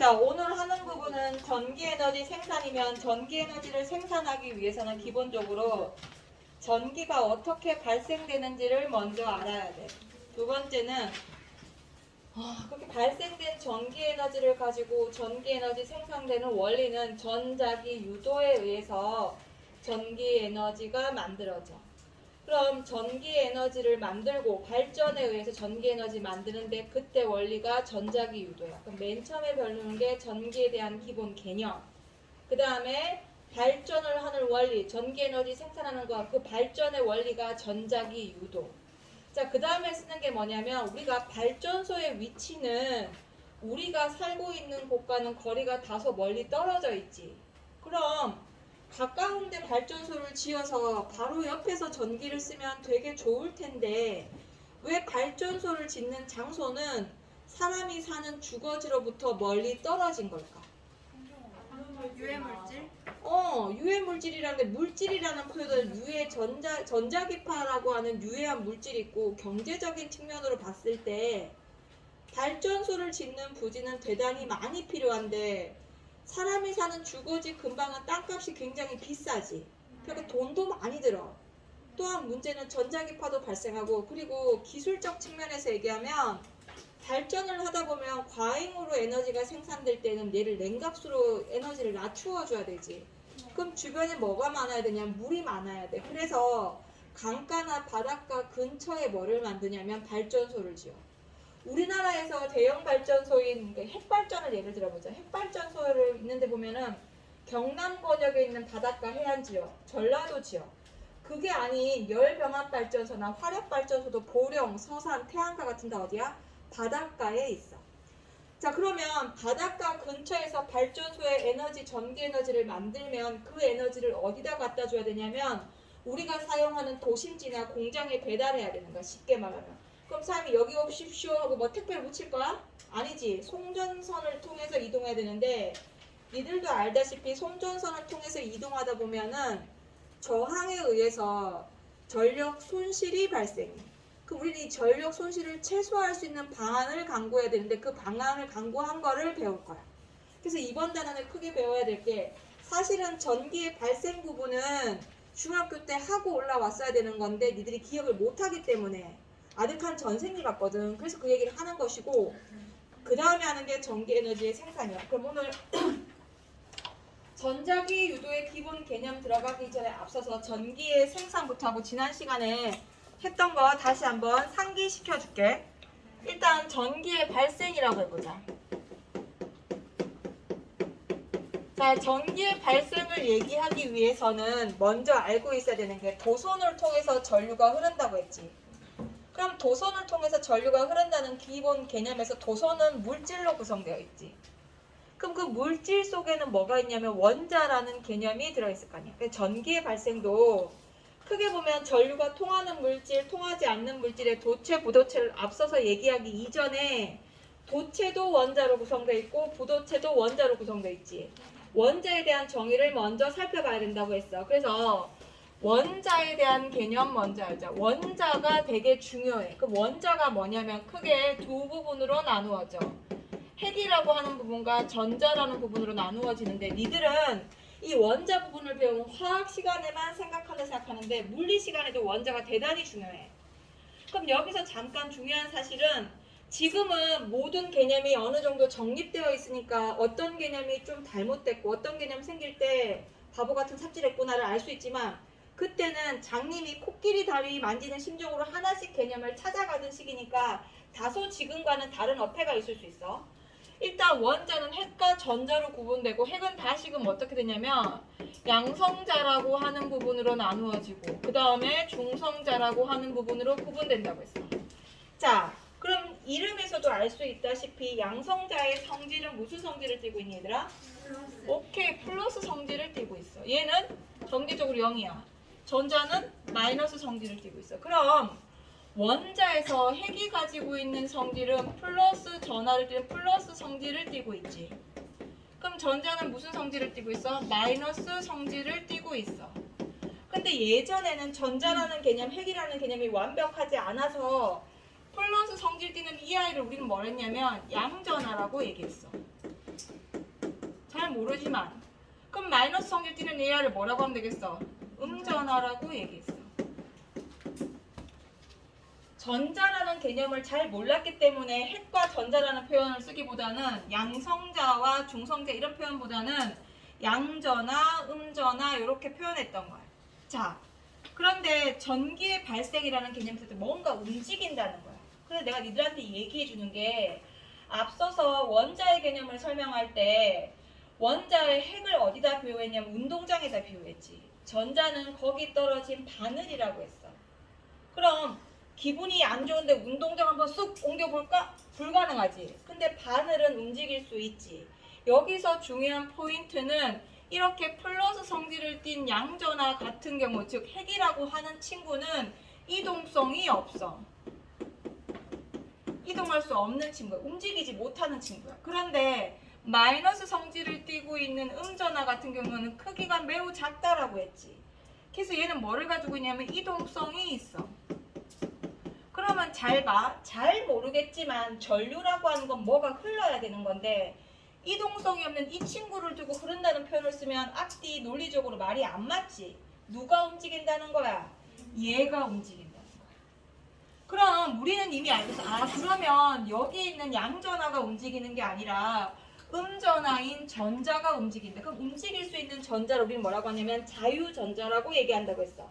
자, 오늘 하는 부분은 전기에너지 생산이면 전기에너지를 생산하기 위해서는 기본적으로 전기가 어떻게 발생되는지를 먼저 알아야 돼. 두 번째는 그렇게 발생된 전기에너지를 가지고 전기에너지 생산되는 원리는 전자기 유도에 의해서 전기에너지가 만들어져. 그럼 전기에너지를 만들고 발전에 의해서 전기에너지 만드는데 그때 원리가 전자기 유도야. 그럼 맨 처음에 배우는 게 전기에 대한 기본 개념. 그 다음에 발전을 하는 원리, 전기에너지 생산하는 거, 그 발전의 원리가 전자기 유도. 자, 그 다음에 쓰는 게 뭐냐면 우리가 발전소의 위치는 우리가 살고 있는 곳과는 거리가 다소 멀리 떨어져 있지. 그럼 가까운 데 발전소를 지어서 바로 옆에서 전기를 쓰면 되게 좋을 텐데 왜 발전소를 짓는 장소는 사람이 사는 주거지로부터 멀리 떨어진 걸까? 유해물질? 유해물질이라는 게 물질이라는 표현은 유해 전자기파라고 하는 유해한 물질이 있고 경제적인 측면으로 봤을 때 발전소를 짓는 부지는 대단히 많이 필요한데 사람이 사는 주거지 근방은 땅값이 굉장히 비싸지. 그러니까 돈도 많이 들어. 또한 문제는 전자기파도 발생하고 그리고 기술적 측면에서 얘기하면 발전을 하다 보면 과잉으로 에너지가 생산될 때는 얘를 냉각수로 에너지를 낮추어 줘야 되지. 그럼 주변에 뭐가 많아야 되냐? 물이 많아야 돼. 그래서 강가나 바닷가 근처에 뭐를 만드냐면 발전소를 지어. 우리나라에서 대형 발전소인 핵발전을 예를 들어보자. 핵발전소를 있는데 보면은 경남 권역에 있는 바닷가 해안 지역, 전라도 지역. 그게 아닌 열병합발전소나 화력발전소도 보령, 서산, 태안가 같은 데 어디야? 바닷가에 있어. 자, 그러면 바닷가 근처에서 발전소의 에너지, 전기 에너지를 만들면 그 에너지를 어디다 갖다 줘야 되냐면 우리가 사용하는 도심지나 공장에 배달해야 되는 거야. 쉽게 말하면. 그럼 사람이 여기 오십시오 하고 뭐 택배를 묻힐 거야? 아니지. 송전선을 통해서 이동해야 되는데 니들도 알다시피 송전선을 통해서 이동하다 보면은 저항에 의해서 전력 손실이 발생해. 그럼 우리는 이 전력 손실을 최소화할 수 있는 방안을 강구해야 되는데 그 방안을 강구한 거를 배울 거야. 그래서 이번 단원을 크게 배워야 될 게 사실은 전기의 발생 부분은 중학교 때 하고 올라왔어야 되는 건데 니들이 기억을 못하기 때문에 아득한 전생리 같거든. 그래서 그 얘기를 하는 것이고 그 다음에 하는 게 전기에너지의 생산이야. 그럼 오늘 전자기 유도의 기본 개념 들어가기 전에 앞서서 전기의 생산부터 하고 지난 시간에 했던 거 다시 한번 상기시켜 줄게. 일단 전기의 발생이라고 해보자. 자, 전기의 발생을 얘기하기 위해서는 먼저 알고 있어야 되는 게 도선을 통해서 전류가 흐른다고 했지. 그럼 도선을 통해서 전류가 흐른다는 기본 개념에서 도선은 물질로 구성되어 있지. 그럼 그 물질 속에는 뭐가 있냐면 원자라는 개념이 들어있을 거 아니야. 전기의 발생도 크게 보면 전류가 통하는 물질, 통하지 않는 물질의 도체, 부도체를 앞서서 얘기하기 이전에 도체도 원자로 구성되어 있고 부도체도 원자로 구성되어 있지. 원자에 대한 정의를 먼저 살펴봐야 된다고 했어. 그래서 원자에 대한 개념 먼저 알자. 원자가 되게 중요해. 그럼 원자가 뭐냐면 크게 두 부분으로 나누어져. 핵이라고 하는 부분과 전자라는 부분으로 나누어지는데 니들은 이 원자 부분을 배운 화학 시간에만 생각하는데 물리 시간에도 원자가 대단히 중요해. 그럼 여기서 잠깐 중요한 사실은 지금은 모든 개념이 어느 정도 정립되어 있으니까 어떤 개념이 좀 잘못됐고 어떤 개념 생길 때 바보 같은 삽질했구나를 알 수 있지만 그때는 장님이 코끼리 다리 만지는 심정으로 하나씩 개념을 찾아가던 시기니까 다소 지금과는 다른 어폐가 있을 수 있어. 일단 원자는 핵과 전자로 구분되고 핵은 다시금 어떻게 되냐면 양성자라고 하는 부분으로 나누어지고 그 다음에 중성자라고 하는 부분으로 구분된다고 했어. 자, 그럼 이름에서도 알 수 있다시피 양성자의 성질은 무슨 성질을 띠고 있니 얘들아? 오케이, 플러스 성질을 띠고 있어. 얘는 전기적으로 0이야. 전자는 마이너스 성질을 띠고 있어. 그럼 원자에서 핵이 가지고 있는 성질은 플러스 전하를 띠는 플러스 성질을 띠고 있지. 그럼 전자는 무슨 성질을 띠고 있어? 마이너스 성질을 띠고 있어. 근데 예전에는 전자라는 개념, 핵이라는 개념이 완벽하지 않아서 플러스 성질 띠는 이 아이를 우리는 뭘 했냐면 양전하라고 얘기했어. 모르지만 그럼 마이너스 성질 띠는 AR을 뭐라고 하면 되겠어? 음전하라고 얘기했어. 전자라는 개념을 잘 몰랐기 때문에 핵과 전자라는 표현을 쓰기보다는 양성자와 중성자 이런 표현보다는 양전하, 음전하 이렇게 표현했던 거야. 자, 그런데 전기의 발생이라는 개념 쓸 때 뭔가 움직인다는 거야. 그래서 내가 니들한테 얘기해 주는 게 앞서서 원자의 개념을 설명할 때 원자의 핵을 어디다 비유했냐면 운동장에다 비유했지. 전자는 거기 떨어진 바늘이라고 했어. 그럼 기분이 안 좋은데 운동장 한번 쑥 옮겨볼까? 불가능하지. 근데 바늘은 움직일 수 있지. 여기서 중요한 포인트는 이렇게 플러스 성질을 띤 양전하 같은 경우, 즉 핵이라고 하는 친구는 이동성이 없어. 이동할 수 없는 친구야. 움직이지 못하는 친구야. 그런데 마이너스 성질을 띠고 있는 음전하 같은 경우는 크기가 매우 작다라고 했지. 그래서 얘는 뭐를 가지고 있냐면 이동성이 있어. 그러면 잘 봐. 잘 모르겠지만 전류라고 하는 건 뭐가 흘러야 되는 건데 이동성이 없는 이 친구를 두고 흐른다는 표현을 쓰면 앞뒤 논리적으로 말이 안 맞지. 누가 움직인다는 거야? 얘가 움직인다는 거야. 그럼 우리는 이미 알겠어. 아, 그러면 여기 있는 양전하가 움직이는 게 아니라 음전하인 전자가 움직인다. 그럼 움직일 수 있는 전자를 우리는 뭐라고 하냐면 자유전자라고 얘기한다고 했어.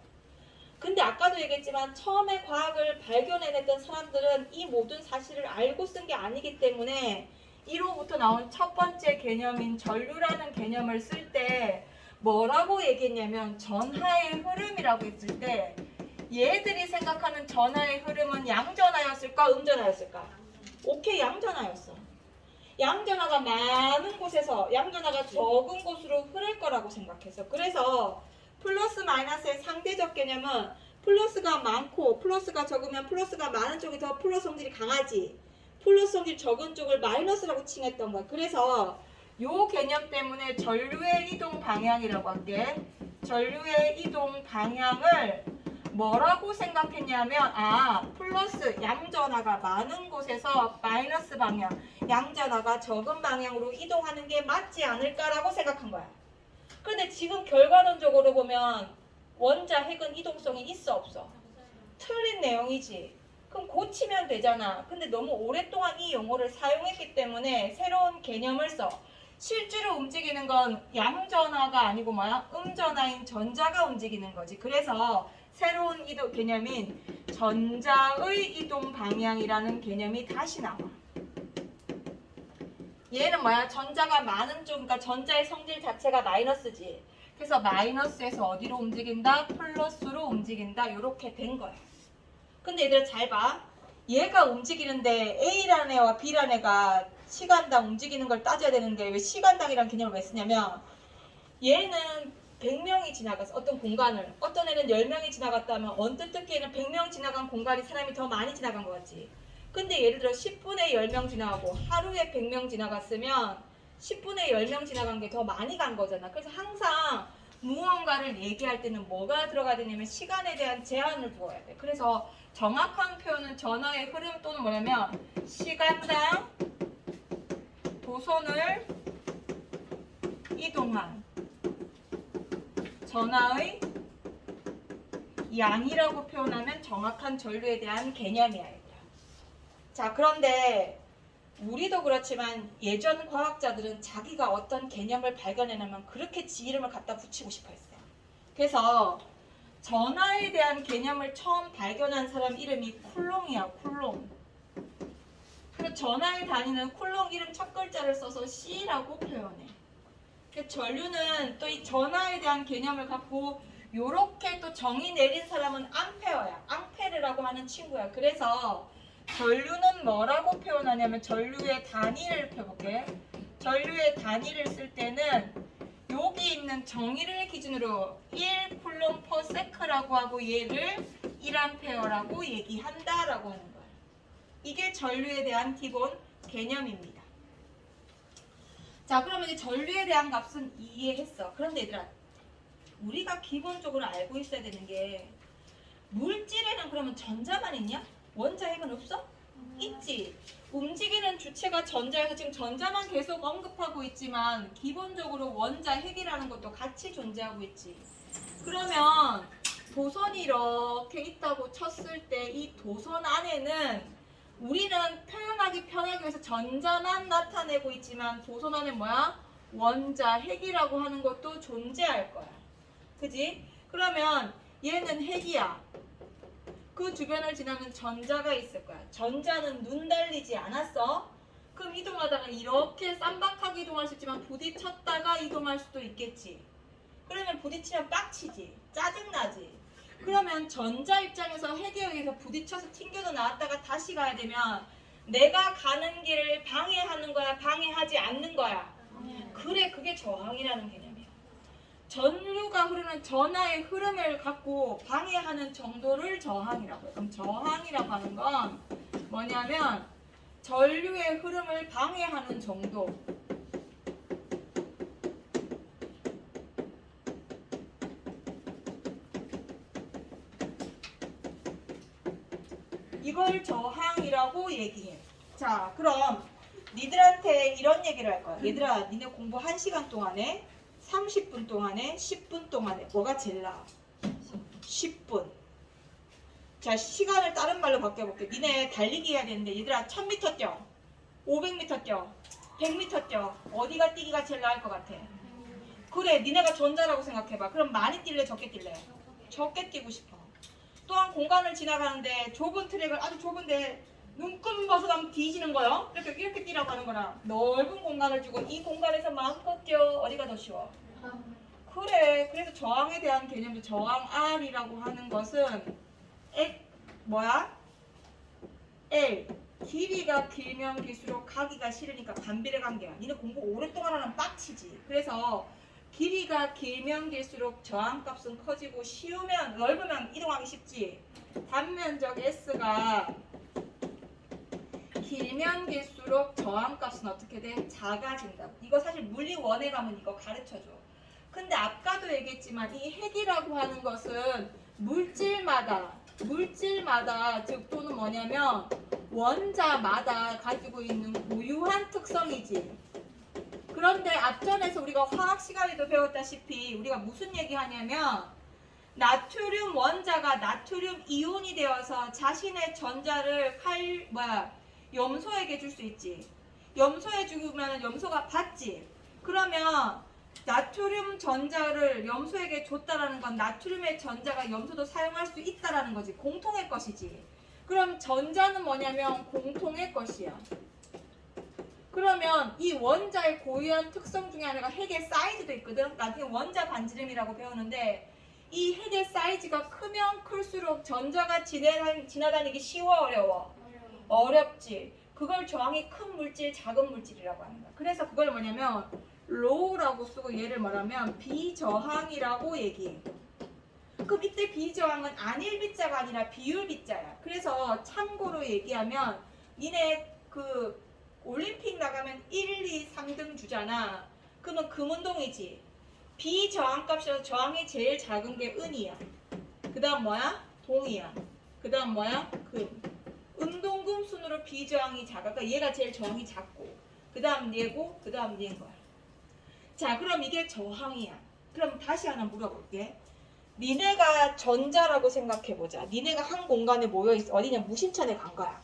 근데 아까도 얘기했지만 처음에 과학을 발견해냈던 사람들은 이 모든 사실을 알고 쓴 게 아니기 때문에 1호부터 나온 첫 번째 개념인 전류라는 개념을 쓸 때 뭐라고 얘기했냐면 전하의 흐름이라고 했을 때 얘들이 생각하는 전하의 흐름은 양전하였을까 음전하였을까? 오케이, 양전하였어. 양전하가 많은 곳에서 양전하가 적은 곳으로 흐를 거라고 생각했어. 그래서 플러스 마이너스의 상대적 개념은 플러스가 많고 플러스가 적으면 플러스가 많은 쪽이 더 플러스 성질이 강하지. 플러스 성질 적은 쪽을 마이너스라고 칭했던 거야. 그래서 요 개념 때문에 전류의 이동 방향이라고 할게. 전류의 이동 방향을 뭐라고 생각했냐면 플러스 양전하가 많은 곳에서 마이너스 방향, 양전하가 적은 방향으로 이동하는 게 맞지 않을까라고 생각한 거야. 근데 지금 결과론적으로 보면 원자 핵은 이동성이 있어 없어? 틀린 내용이지. 그럼 고치면 되잖아. 근데 너무 오랫동안 이 용어를 사용했기 때문에 새로운 개념을 써. 실제로 움직이는 건 양전하가 아니고 뭐야? 음전하인 전자가 움직이는 거지. 그래서 새로운 이동 개념인 전자의 이동 방향이라는 개념이 다시 나와. 얘는 뭐야? 전자가 많은 쪽, 그러니까 전자의 성질 자체가 마이너스지. 그래서 마이너스에서 어디로 움직인다? 플러스로 움직인다. 이렇게 된 거야. 근데 얘들아 잘 봐. 얘가 움직이는데 A라는 애와 B라는 애가 시간당 움직이는 걸 따져야 되는데 왜 시간당이라는 개념을 왜 쓰냐면 얘는 100명이 지나갔어. 어떤 공간을. 어떤 애는 10명이 지나갔다 하면 언뜻 듣기에는 100명 지나간 공간이 사람이 더 많이 지나간 것 같지. 근데 예를 들어 10분에 10명 지나가고 하루에 100명 지나갔으면 10분에 10명 지나간 게 더 많이 간 거잖아. 그래서 항상 무언가를 얘기할 때는 뭐가 들어가야 되냐면 시간에 대한 제한을 두어야 돼. 그래서 정확한 표현은 전하의 흐름 또는 뭐냐면 시간당 도선을 이동한 전하의 양이라고 표현하면 정확한 전류에 대한 개념이야. 자, 그런데 우리도 그렇지만 예전 과학자들은 자기가 어떤 개념을 발견해내면 그렇게 지 이름을 갖다 붙이고 싶어 했어요. 그래서 전하에 대한 개념을 처음 발견한 사람 이름이 쿨롱이야. 쿨롱. 그래서 전하의 단위는 쿨롱 이름 첫 글자를 써서 C라고 표현해. 그 전류는 또 이 전하에 대한 개념을 갖고 요렇게 또 정의 내린 사람은 앙페어야. 앙페르라고 하는 친구야. 그래서 전류는 뭐라고 표현하냐면 전류의 단위를 펴볼게. 전류의 단위를 쓸 때는 여기 있는 정의를 기준으로 1쿨롬 퍼 세크라고 하고 얘를 1암페어라고 얘기한다라고 하는 거야. 이게 전류에 대한 기본 개념입니다. 자, 그러면 이제 전류에 대한 값은 이해했어. 그런데 얘들아, 우리가 기본적으로 알고 있어야 되는 게 물질에는 그러면 전자만 있냐? 원자 핵은 없어? 있지. 움직이는 주체가 전자여서 지금 전자만 계속 언급하고 있지만 기본적으로 원자, 핵이라는 것도 같이 존재하고 있지. 그러면 도선이 이렇게 있다고 쳤을 때 이 도선 안에는 우리는 표현하기 편하기 위해서 전자만 나타내고 있지만 도선 안에 뭐야? 원자, 핵이라고 하는 것도 존재할 거야. 그지? 그러면 얘는 핵이야. 그 주변을 지나면 전자가 있을 거야. 전자는 눈 달리지 않았어? 그럼 이동하다가 이렇게 쌈박하게 이동할 수 있지만 부딪혔다가 이동할 수도 있겠지. 그러면 부딪히면 빡치지. 짜증나지. 그러면 전자 입장에서 핵에 의해서 부딪혀서 튕겨서 나왔다가 다시 가야 되면 내가 가는 길을 방해하는 거야? 방해하지 않는 거야? 그래, 그게 저항이라는 개념이야. 전류가 흐르는 전하의 흐름을 갖고 방해하는 정도를 저항이라고 해요. 그럼 저항이라고 하는 건 뭐냐면 전류의 흐름을 방해하는 정도. 이걸 저항이라고 얘기해. 자, 그럼 니들한테 이런 얘기를 할 거야. 얘들아, 니네 공부 1시간 동안에 30분 동안에 10분 동안에 뭐가 제일 나아? 10분. 자, 시간을 다른 말로 바꿔볼게. 니네 달리기 해야 되는데 얘들아 1000m 뛰어, 500m 뛰어, 100m 뛰어. 어디가 뛰기가 제일 나을 것 같아? 그래, 니네가 전자라고 생각해봐. 그럼 많이 뛸래, 적게 뛸래? 적게 뛰고 싶어. 또한 공간을 지나가는데 좁은 트랙을 아주 좁은데 눈금 벗어나면 뒤지는 거요. 이렇게 뛰라고 하는 거랑 넓은 공간을 주고 이 공간에서 마음껏 뛰어. 어디가 더 쉬워? 그래. 그래서 저항에 대한 개념도 저항 R이라고 하는 것은 뭐야? L. 길이가 길면 길수록 가기가 싫으니까 반비례 관계야. 니네 공부 오랫동안 하면 빡치지. 그래서 길이가 길면 길수록 저항값은 커지고 쉬우면 넓으면 이동하기 쉽지. 단면적 S가 길면 길수록 저항값은 어떻게 돼? 작아진다고. 이거 사실 물리 원에 가면 이거 가르쳐줘. 근데 아까도 얘기했지만 이 핵이라고 하는 것은 물질마다 즉 또는 뭐냐면 원자마다 가지고 있는 고유한 특성이지. 그런데 앞전에서 우리가 화학 시간에도 배웠다시피 우리가 무슨 얘기하냐면 나트륨 원자가 나트륨 이온이 되어서 자신의 전자를 염소에게 줄 수 있지. 염소에 주면 염소가 받지. 그러면 나트륨 전자를 염소에게 줬다라는 건 나트륨의 전자가 염소도 사용할 수 있다라는 거지. 공통의 것이지. 그럼 전자는 뭐냐면 공통의 것이야. 그러면 이 원자의 고유한 특성 중에 하나가 핵의 사이즈도 있거든. 나중에 원자 반지름이라고 배우는데 이 핵의 사이즈가 크면 클수록 전자가 지나다니기 쉬워, 어려워? 어렵지. 그걸 저항이 큰 물질, 작은 물질이라고 하는 거야. 그래서 그걸 뭐냐면 로우라고 쓰고 얘를 말하면 비저항이라고 얘기해. 그럼 이때 비저항은 안일비자가 아니라 비율비자야. 그래서 참고로 얘기하면 니네 그 올림픽 나가면 1, 2, 3등 주잖아. 그러면 금운동이지. 비저항값이라서 저항이 제일 작은 게 은이야. 그 다음 뭐야? 동이야. 그 다음 뭐야? 금. 운동금 순으로 비저항이 작아. 그러니까 얘가 제일 저항이 작고 그 다음 얘고 그 다음 얘인 거야. 자, 그럼 이게 저항이야. 그럼 다시 하나 물어볼게. 니네가 전자라고 생각해보자. 니네가 한 공간에 모여있어. 어디냐? 무심천에 간 거야.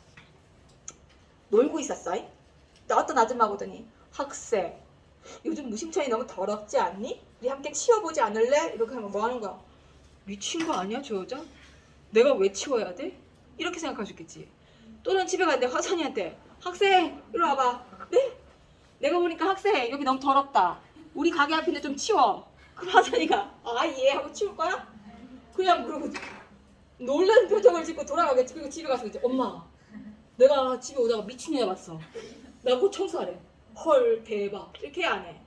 놀고 있었어. 나 어떤 아줌마 보더니 학생 요즘 무심천이 너무 더럽지 않니? 우리 함께 치워보지 않을래? 이렇게 하면 뭐 하는 거야? 미친 거 아니야 저 여자? 내가 왜 치워야 돼? 이렇게 생각할 수 있겠지. 또는 집에 갔는데 화선이한테 학생 이리 와봐. 네? 내가 보니까 학생 여기 너무 더럽다. 우리 가게 앞인데 좀 치워. 그럼 화선이가 아 예 하고 치울 거야? 그냥 그러고 놀란 표정을 짓고 돌아가겠지. 그리고 집에 가서 이제 엄마 내가 집에 오다가 미친년을 봤어. 나 곧 청소하래. 헐 대박. 이렇게 안 해.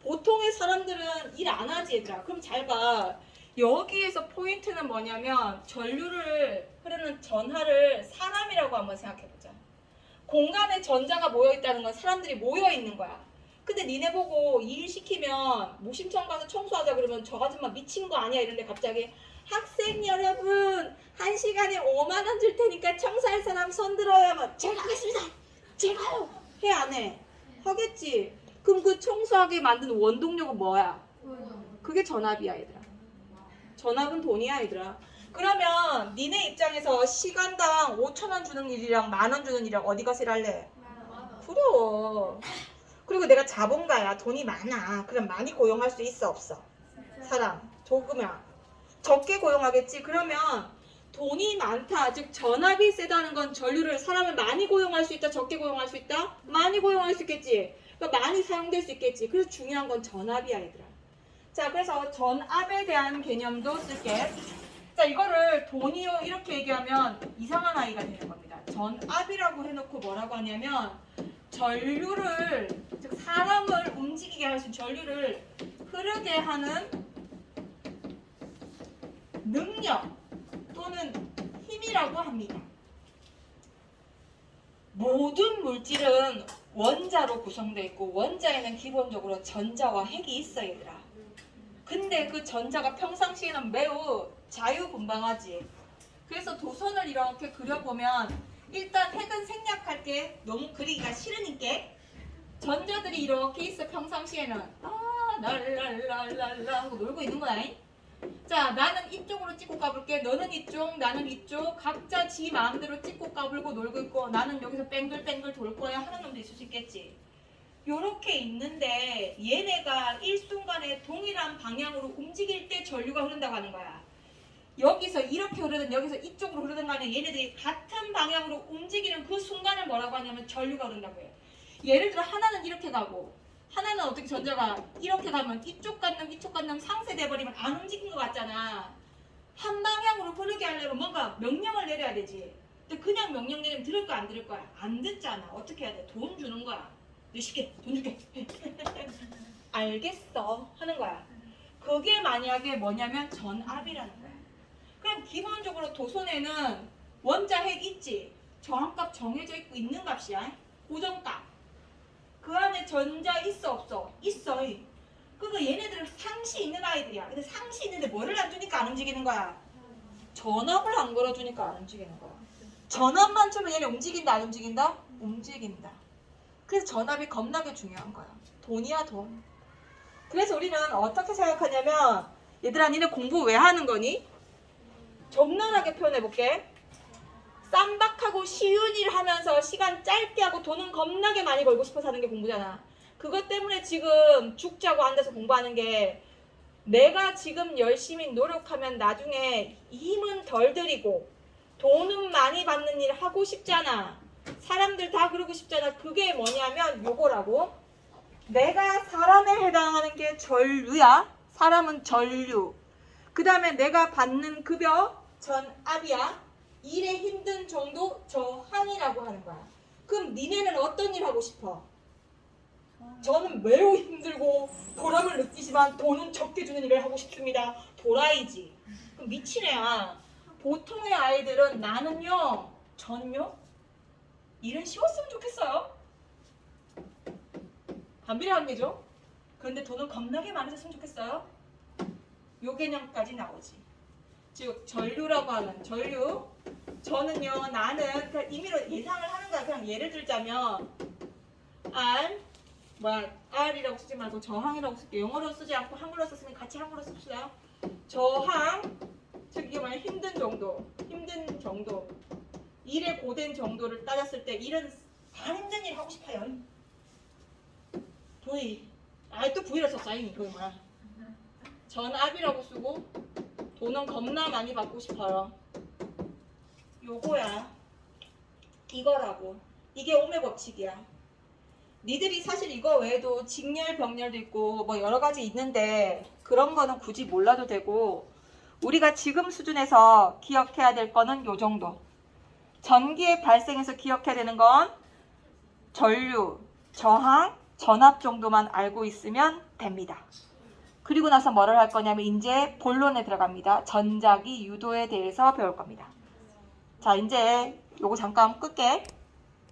보통의 사람들은 일 안 하지 얘들아. 그럼 잘 봐. 여기에서 포인트는 뭐냐면 전류를 흐르는 전하를 사람이라고 한번 생각해보자. 공간에 전자가 모여있다는 건 사람들이 모여있는 거야. 근데 니네 보고 일 시키면 무심천 가서 청소하자 그러면 저 아줌마 미친 거 아니야 이런데 갑자기 학생 여러분 1시간에 5만 원 줄 테니까 청소할 사람 손 들어요. 뭐 제가 하겠습니다. 제가요. 해 안 해? 하겠지. 그럼 그 청소하게 만든 원동력은 뭐야? 그게 전압이야 얘들아. 전압은 돈이야 얘들아. 그러면 니네 입장에서 시간당 5,000원 주는 일이랑 10,000원 주는 일이랑 어디가 세일할래? 그래. 그리고 내가 자본가야. 돈이 많아. 그럼 많이 고용할 수 있어 없어? 사람 조금이야. 적게 고용하겠지. 그러면 돈이 많다. 즉 전압이 세다는 건 전류를 사람을 많이 고용할 수 있다. 적게 고용할 수 있다. 많이 고용할 수 있겠지. 그러니까 많이 사용될 수 있겠지. 그래서 중요한 건 전압이야 얘들아. 자 그래서 전압에 대한 개념도 쓸게. 자 이거를 돈이요 이렇게 얘기하면 이상한 아이가 되는 겁니다. 전압이라고 해놓고 뭐라고 하냐면 전류를 즉 사람을 움직이게 할 수 있는 전류를 흐르게 하는 능력 또는 힘이라고 합니다. 모든 물질은 원자로 구성되어 있고 원자에는 기본적으로 전자와 핵이 있어 얘들아. 근데 그 전자가 평상시에는 매우 자유분방하지. 그래서 도선을 이렇게 그려보면 일단 핵은 생략할게. 너무 그리기가 싫으니까 전자들이 이렇게 있어. 평상시에는 랄랄랄랄라 하고 놀고 있는 거야. 자 나는 이쪽으로 찍고 까볼게. 너는 이쪽 나는 이쪽 각자 지 마음대로 찍고 까불고 놀고 있고 나는 여기서 뺑글뺑글 돌 거야 하는 놈도 있을 수 있겠지. 요렇게 있는데 얘네가 일순간에 동일한 방향으로 움직일 때 전류가 흐른다고 하는 거야. 여기서 이렇게 흐르든 여기서 이쪽으로 흐르든 간에 얘네들이 같은 방향으로 움직이는 그 순간을 뭐라고 하냐면 전류가 흐른다고 해요. 예를 들어 하나는 이렇게 가고 하나는 어떻게 전자가 이렇게 가면 이쪽 간놈 상쇄돼버리면 안 움직인 것 같잖아. 한 방향으로 흐르게 하려면 뭔가 명령을 내려야 되지. 근데 그냥 명령 내리면 들을 거야 안 들을 거야? 안 듣잖아. 어떻게 해야 돼? 돈 주는 거야. 너 쉽게 돈 줄게. 알겠어 하는 거야. 그게 만약에 뭐냐면 전압이라는 거야. 그럼 기본적으로 도선에는 원자 핵 있지. 저항값 정해져 있고 있는 값이야. 고정값. 그 안에 전자 있어 없어? 있어. 그러니까 얘네들은 상시 있는 아이들이야. 근데 상시 있는데 뭐를 안 주니까 안 움직이는 거야? 전압을 안 걸어주니까 안 움직이는 거야. 전압만 주면 얘네 움직인다 안 움직인다? 움직인다. 그래서 전압이 겁나게 중요한 거야. 돈이야 돈. 그래서 우리는 어떻게 생각하냐면 얘들아 니네 공부 왜 하는 거니? 적나라하게 표현해볼게. 쌈박하고 쉬운 일 하면서 시간 짧게 하고 돈은 겁나게 많이 벌고 싶어서 하는 게 공부잖아. 그것 때문에 지금 죽자고 앉아서 공부하는 게 내가 지금 열심히 노력하면 나중에 힘은 덜 들이고 돈은 많이 받는 일 하고 싶잖아. 사람들 다 그러고 싶잖아. 그게 뭐냐면 요거라고. 내가 사람에 해당하는 게 전류야. 사람은 전류. 그 다음에 내가 받는 급여 전압이야. 일의 힘든 정도 저항이라고 하는 거야. 그럼 니네는 어떤 일 하고 싶어? 저는 매우 힘들고 보람을 느끼지만 돈은 적게 주는 일을 하고 싶습니다. 도라이지. 그럼 미친 애야. 보통의 아이들은 나는요 전요 일은 쉬웠으면 좋겠어요. 반비례합리죠. 그런데 돈은 겁나게 많아졌으면 좋겠어요. 요 개념까지 나오지. 즉 전류라고 하는 전류. 저는요 나는 그냥 임의로 예상을 하는 거야. 그냥 예를 들자면 R이라고 쓰지 말고 저항이라고 쓸게요. 영어로 쓰지 않고 한글로 썼으면 같이 한글로 씁시다. 저항 즉 이게 뭐냐 힘든 정도 일의 고된 정도를 따졌을 때 일은 다 힘든 일 하고 싶어요. V 또 V를 썼어. 그게 뭐야 전압이라고 쓰고 돈은 겁나 많이 받고 싶어요. 요거야. 이거라고. 이게 오메 법칙이야. 니들이 사실 이거 외에도 직렬, 병렬도 있고 뭐 여러 가지 있는데 그런 거는 굳이 몰라도 되고 우리가 지금 수준에서 기억해야 될 거는 요 정도. 전기의 발생에서 기억해야 되는 건 전류, 저항, 전압 정도만 알고 있으면 됩니다. 그리고 나서 뭐를 할 거냐면 이제 본론에 들어갑니다. 전자기 유도에 대해서 배울 겁니다. 자, 이제 요거 잠깐 끌게.